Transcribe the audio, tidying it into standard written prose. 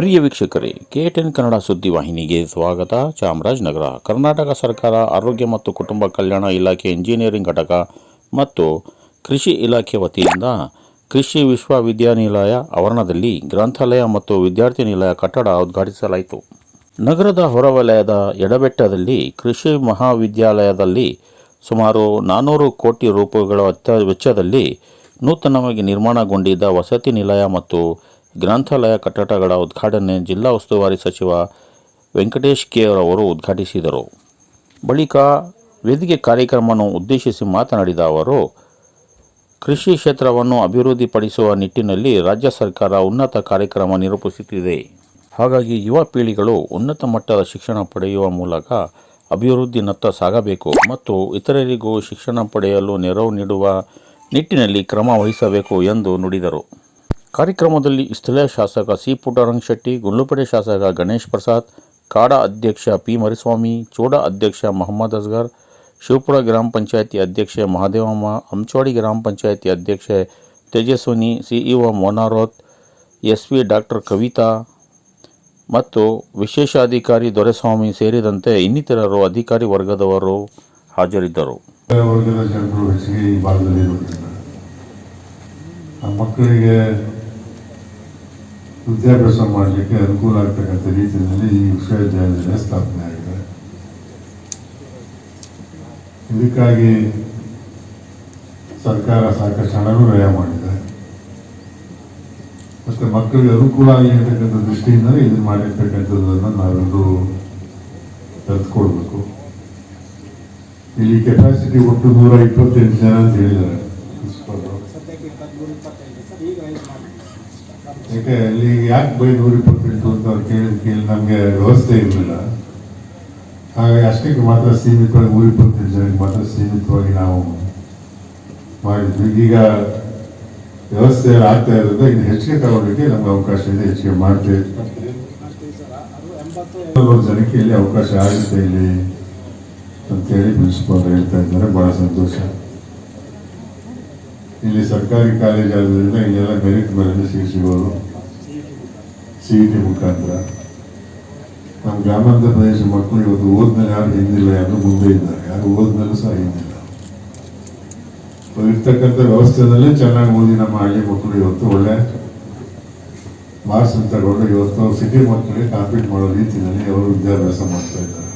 ಪ್ರಿಯ ವೀಕ್ಷಕರೇ, KTN ಕನ್ನಡ ಸುದ್ದಿವಾಹಿನಿಗೆ ಸ್ವಾಗತ. ಚಾಮರಾಜನಗರ ಕರ್ನಾಟಕ ಸರ್ಕಾರ ಆರೋಗ್ಯ ಮತ್ತು ಕುಟುಂಬ ಕಲ್ಯಾಣ ಇಲಾಖೆ ಇಂಜಿನಿಯರಿಂಗ್ ಘಟಕ ಮತ್ತು ಕೃಷಿ ಇಲಾಖೆ ವತಿಯಿಂದ ಕೃಷಿ ವಿಶ್ವವಿದ್ಯಾನಿಲಯ ಆವರಣದಲ್ಲಿ ಗ್ರಂಥಾಲಯ ಮತ್ತು ವಿದ್ಯಾರ್ಥಿ ನಿಲಯ ಕಟ್ಟಡ ಉದ್ಘಾಟಿಸಲಾಯಿತು. ನಗರದ ಹೊರವಲಯದ ಎಡಬೆಟ್ಟದಲ್ಲಿ ಕೃಷಿ ಮಹಾವಿದ್ಯಾಲಯದಲ್ಲಿ ಸುಮಾರು 400 ಕೋಟಿ ರೂಪಾಯಿಗಳ ವೆಚ್ಚದಲ್ಲಿ ನೂತನವಾಗಿ ನಿರ್ಮಾಣಗೊಂಡಿದ್ದ ವಸತಿ ನಿಲಯ ಮತ್ತು ಗ್ರಂಥಾಲಯ ಕಟ್ಟಡಗಳ ಉದ್ಘಾಟನೆ ಜಿಲ್ಲಾ ಉಸ್ತುವಾರಿ ಸಚಿವ ವೆಂಕಟೇಶ್ ಕೆ ಅವರು ಉದ್ಘಾಟಿಸಿದರು. ಬಳಿಕ ವೇದಿಕೆ ಕಾರ್ಯಕ್ರಮವನ್ನು ಉದ್ದೇಶಿಸಿ ಮಾತನಾಡಿದ ಅವರು, ಕೃಷಿ ಕ್ಷೇತ್ರವನ್ನು ಅಭಿವೃದ್ಧಿಪಡಿಸುವ ನಿಟ್ಟಿನಲ್ಲಿ ರಾಜ್ಯ ಸರ್ಕಾರ ಉನ್ನತ ಕಾರ್ಯಕ್ರಮ ನಿರೂಪಿಸುತ್ತಿದೆ. ಹಾಗಾಗಿ ಯುವ ಪೀಳಿಗೆಗಳು ಉನ್ನತ ಮಟ್ಟದ ಶಿಕ್ಷಣ ಪಡೆಯುವ ಮೂಲಕ ಅಭಿವೃದ್ಧಿನತ್ತ ಸಾಗಬೇಕು ಮತ್ತು ಇತರರಿಗೂ ಶಿಕ್ಷಣ ಪಡೆಯಲು ನೆರವು ನೀಡುವ ನಿಟ್ಟಿನಲ್ಲಿ ಕ್ರಮ ವಹಿಸಬೇಕು ಎಂದು ನುಡಿದರು. ಕಾರ್ಯಕ್ರಮದಲ್ಲಿ ಸ್ಥಳೀಯ ಶಾಸಕ ಸಿ. ಪುಟ್ಟರಂಗಶೆಟ್ಟಿ, ಗುಂಡ್ಲುಪೇಟೆ ಶಾಸಕ ಗಣೇಶ್ ಪ್ರಸಾದ್, ಕಾಡಾ ಅಧ್ಯಕ್ಷ ಪಿ. ಮರಿಸ್ವಾಮಿ, ಚೋಡಾ ಅಧ್ಯಕ್ಷ ಮೊಹಮ್ಮದ್ ಅಸ್ಗರ್, ಶಿವಪುರ ಗ್ರಾಮ ಪಂಚಾಯಿತಿ ಅಧ್ಯಕ್ಷೆ ಮಹಾದೇವಮ್ಮ, ಅಂಚವಾಡಿ ಗ್ರಾಮ ಪಂಚಾಯಿತಿ ಅಧ್ಯಕ್ಷೆ Tejaswini, CEO Mona Roth, SP doctor Kavitha ಮತ್ತು ವಿಶೇಷಾಧಿಕಾರಿ ದೊರೆಸ್ವಾಮಿ ಸೇರಿದಂತೆ ಇನ್ನಿತರರು ಅಧಿಕಾರಿ ವರ್ಗದವರು ಹಾಜರಿದ್ದರು. ಮಕ್ಕಳಿಗೆ ವಿದ್ಯಾಭ್ಯಾಸ ಮಾಡಲಿಕ್ಕೆ ಅನುಕೂಲ ಆಗ್ತಕ್ಕಂಥ ರೀತಿಯಲ್ಲಿ ಈ ವಿಶ್ವವಿದ್ಯಾಲಯ ಸ್ಥಾಪನೆ ಆಗಿದೆ. ಇದಕ್ಕಾಗಿ ಸರ್ಕಾರ ಸಾಕಷ್ಟು ಹಣನೂ ವ್ಯಯ ಮಾಡಿದೆ. ಮತ್ತು ಮಕ್ಕಳಿಗೆ ಅನುಕೂಲ ಆಗಿರ್ತಕ್ಕಂಥ ದೃಷ್ಟಿಯಿಂದ ಇದನ್ನು ಮಾಡಿರ್ತಕ್ಕಂಥದ್ದನ್ನು ನಾವೆಲ್ಲರೂ ಕಲ್ತ್ಕೊಳ್ಬೇಕು. ಇಲ್ಲಿ ಕೆಪಾಸಿಟಿ ಒಟ್ಟು 128 ಜನ ಅಂತ ಹೇಳಿದ್ದಾರೆ. ಯಾಕೆ ಅಲ್ಲಿ ಯಾಕೆ 128 ಅಂತ ಅವ್ರು ಕೇಳಿ ನಮಗೆ ವ್ಯವಸ್ಥೆ ಇರಲಿಲ್ಲ. ಹಾಗಾಗಿ ಅಷ್ಟಕ್ಕೆ ಮಾತ್ರ ಸೀಮಿತವಾಗಿ 128 ಜನಕ್ಕೆ ಮಾತ್ರ ಸೀಮಿತವಾಗಿ ನಾವು ಮಾಡಿದ್ವಿ. ಈಗ ವ್ಯವಸ್ಥೆ ಆಗ್ತಾ ಇರೋದ್ರಿಂದ ಇನ್ನು ಹೆಚ್ಚಿಗೆ ತಗೊಳ್ಳಿಕ್ಕೆ ನಮ್ಗೆ ಅವಕಾಶ ಇದೆ, ಹೆಚ್ಚಿಗೆ ಮಾಡ್ತೇವೆ. 80 ಜನಕ್ಕೆ ಇಲ್ಲಿ ಅವಕಾಶ ಆಗುತ್ತೆ ಇಲ್ಲಿ ಅಂತೇಳಿ ಪ್ರಿನ್ಸಿಪಾಲ್ ಹೇಳ್ತಾ ಇದ್ದಾರೆ. ಬಹಳ ಸಂತೋಷ. ಇಲ್ಲಿ ಸರ್ಕಾರಿ ಕಾಲೇಜ್ ಆಗೋದ್ರಿಂದ ಇಲ್ಲೆಲ್ಲ ಮೆರಿಟ್ ಮೇಲೆ ಸೀಟ್ ಸಿಗೋದು CET ಮುಖಾಂತರ. ನಮ್ಮ ಗ್ರಾಮಾಂತರ ಪ್ರದೇಶ ಮಕ್ಕಳು ಇವತ್ತು ಓದ್ಮೇಲೆ ಯಾರು ಹಿಂದಿಲ್ಲ, ಯಾರು ಮುಂದೆ ಇದ್ದಾರೆ, ಯಾರು ಓದ್ಮೇಲೂ ಸಹ ಹಿಂದಿಲ್ಲ. ಇರ್ತಕ್ಕಂಥ ವ್ಯವಸ್ಥೆನಲ್ಲೇ ಚೆನ್ನಾಗಿ ಓದಿ ನಮ್ಮ ಹಳ್ಳಿ ಮಕ್ಕಳು ಇವತ್ತು ಒಳ್ಳೆ ಮಾರ್ಕ್ಸ್ ತಗೊಂಡು ಇವತ್ತು ಸಿಟಿ ಮಕ್ಕಳಿಗೆ ಕಾಂಪೀಟ್ ಮಾಡೋ ರೀತಿಯಲ್ಲಿ ಅವರು ವಿದ್ಯಾಭ್ಯಾಸ ಮಾಡ್ತಾ ಇದ್ದಾರೆ.